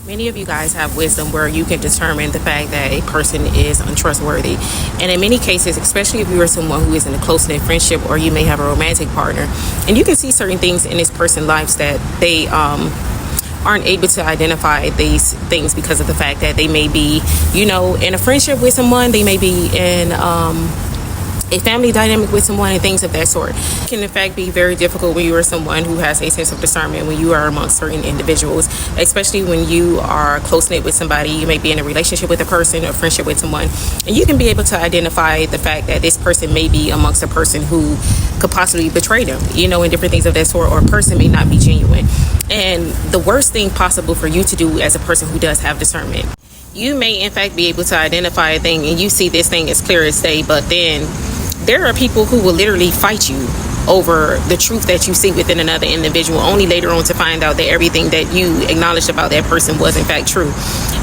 Many of you guys have wisdom where you can determine the fact that a person is untrustworthy. And in many cases, especially if you are someone who is in a close-knit friendship or you may have a romantic partner, and you can see certain things in this person's lives that they aren't able to identify these things because of the fact that they may be, in a friendship with someone, they may be in a family dynamic with someone and things of that sort. It can in fact be very difficult when you are someone who has a sense of discernment when you are amongst certain individuals, especially when you are close-knit with somebody. You may be in a relationship with a person or friendship with someone, and you can be able to identify the fact that this person may be amongst a person who could possibly betray them, and different things of that sort, or a person may not be genuine. And the worst thing possible for you to do as a person who does have discernment, you may in fact be able to identify a thing and you see this thing as clear as day, but then there are people who will literally fight you over the truth that you see within another individual, only later on to find out that everything that you acknowledged about that person was in fact true.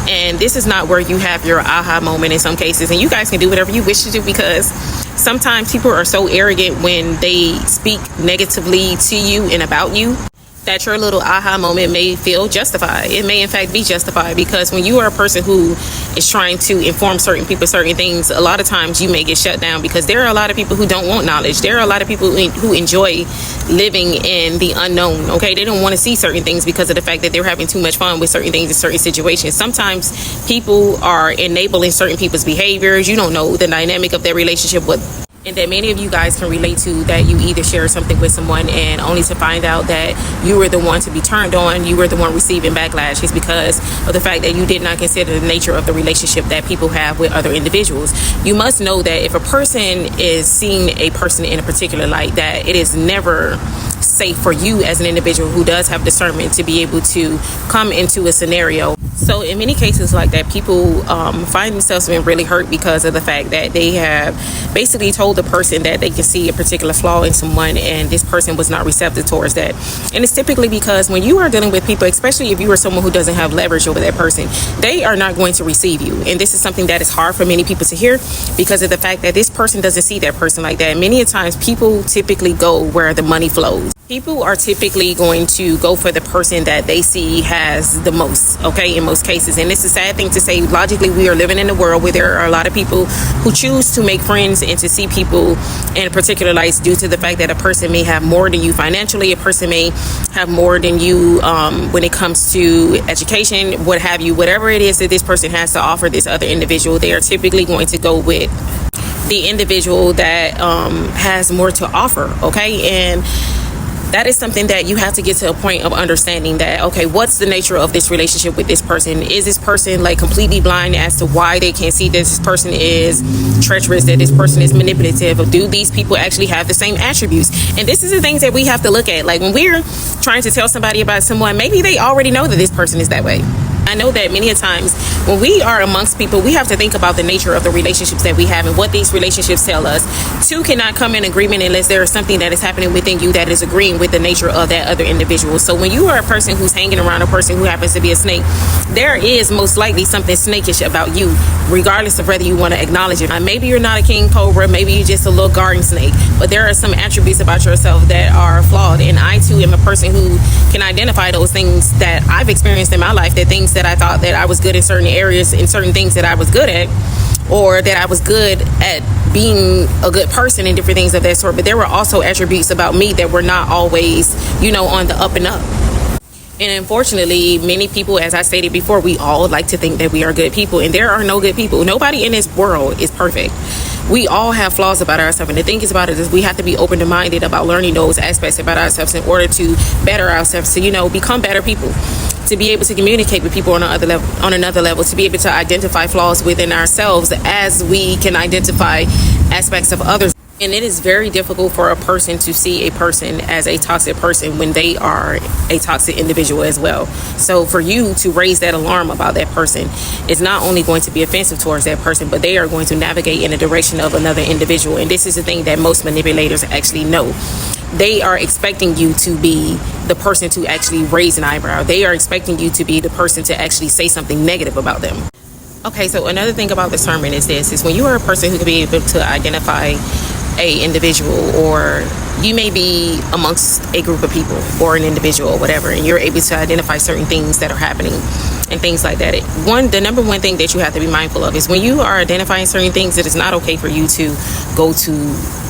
And this is not where you have your aha moment in some cases, and you guys can do whatever you wish to do, because sometimes people are so arrogant when they speak negatively to you and about you that your little aha moment may feel justified. It may in fact be justified, because when you are a person who is trying to inform certain people certain things, a lot of times you may get shut down, because there are a lot of people who don't want knowledge. There are a lot of people who enjoy living in the unknown. Okay, they don't want to see certain things because of the fact that they're having too much fun with certain things in certain situations. Sometimes people are enabling certain people's behaviors. You don't know the dynamic of their relationship with, and that many of you guys can relate to, that you either share something with someone and only to find out that you were the one to be turned on, you were the one receiving backlash, is because of the fact that you did not consider the nature of the relationship that people have with other individuals. You must know that if a person is seeing a person in a particular light, that it is never safe for you as an individual who does have discernment to be able to come into a scenario. So in many cases like that, people find themselves being really hurt because of the fact that they have basically told the person that they can see a particular flaw in someone, and this person was not receptive towards that. And it's typically because when you are dealing with people, especially if you are someone who doesn't have leverage over that person, they are not going to receive you. And this is something that is hard for many people to hear, because of the fact that this person doesn't see that person like that. Many a times people typically go where the money flows. People are typically going to go for the person that they see has the most, okay, in most cases. And it's a sad thing to say. Logically, we are living in a world where there are a lot of people who choose to make friends and to see people in particular lights due to the fact that a person may have more than you financially, a person may have more than you when it comes to education, what have you. Whatever it is that this person has to offer this other individual, they are typically going to go with the individual that has more to offer, okay? And that is something that you have to get to a point of understanding that, okay, what's the nature of this relationship with this person? Is this person like completely blind as to why they can't see that this person is treacherous, that this person is manipulative, or do these people actually have the same attributes? And this is the things that we have to look at. Like when we're trying to tell somebody about someone, maybe they already know that this person is that way. I know that many a times when we are amongst people, we have to think about the nature of the relationships that we have and what these relationships tell us. Two cannot come in agreement unless there is something that is happening within you that is agreeing with the nature of that other individual. So when you are a person who's hanging around a person who happens to be a snake, there is most likely something snakish about you, regardless of whether you want to acknowledge it. Maybe you're not a king cobra, maybe you're just a little garden snake, but there are some attributes about yourself that are flawed. And I too am a person who can identify those things that I've experienced in my life, that things that I thought that I was good in certain areas, in certain things that I was good at, or that I was good at being a good person and different things of that sort. But there were also attributes about me that were not always, on the up and up. And unfortunately, many people, as I stated before, we all like to think that we are good people, and there are no good people. Nobody in this world is perfect. We all have flaws about ourselves, and the thing is about it is we have to be open-minded about learning those aspects about ourselves in order to better ourselves, to become better people, to be able to communicate with people on another level, to be able to identify flaws within ourselves as we can identify aspects of others. And it is very difficult for a person to see a person as a toxic person when they are a toxic individual as well. So for you to raise that alarm about that person is not only going to be offensive towards that person, but they are going to navigate in the direction of another individual. And this is the thing that most manipulators actually know. They are expecting you to be the person to actually raise an eyebrow. They are expecting you to be the person to actually say something negative about them. Okay, so another thing about discernment is when you are a person who can be able to identify a individual, or you may be amongst a group of people or an individual or whatever, and you're able to identify certain things that are happening and things like that. The number one thing that you have to be mindful of is when you are identifying certain things, it is not okay for you to go to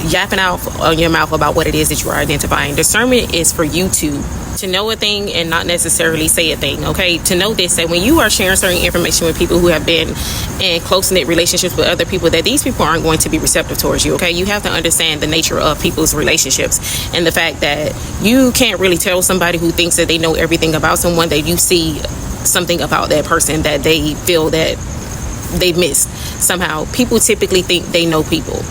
yapping out on your mouth about what it is that you are identifying. Discernment is for you to know a thing and not necessarily say a thing, okay? To know this, that when you are sharing certain information with people who have been in close-knit relationships with other people, that these people aren't going to be receptive towards you, okay? You have to understand the nature of people's relationships and the fact that you can't really tell somebody who thinks that they know everything about someone that you see something about that person that they feel that they've missed. Somehow, people typically think they know people.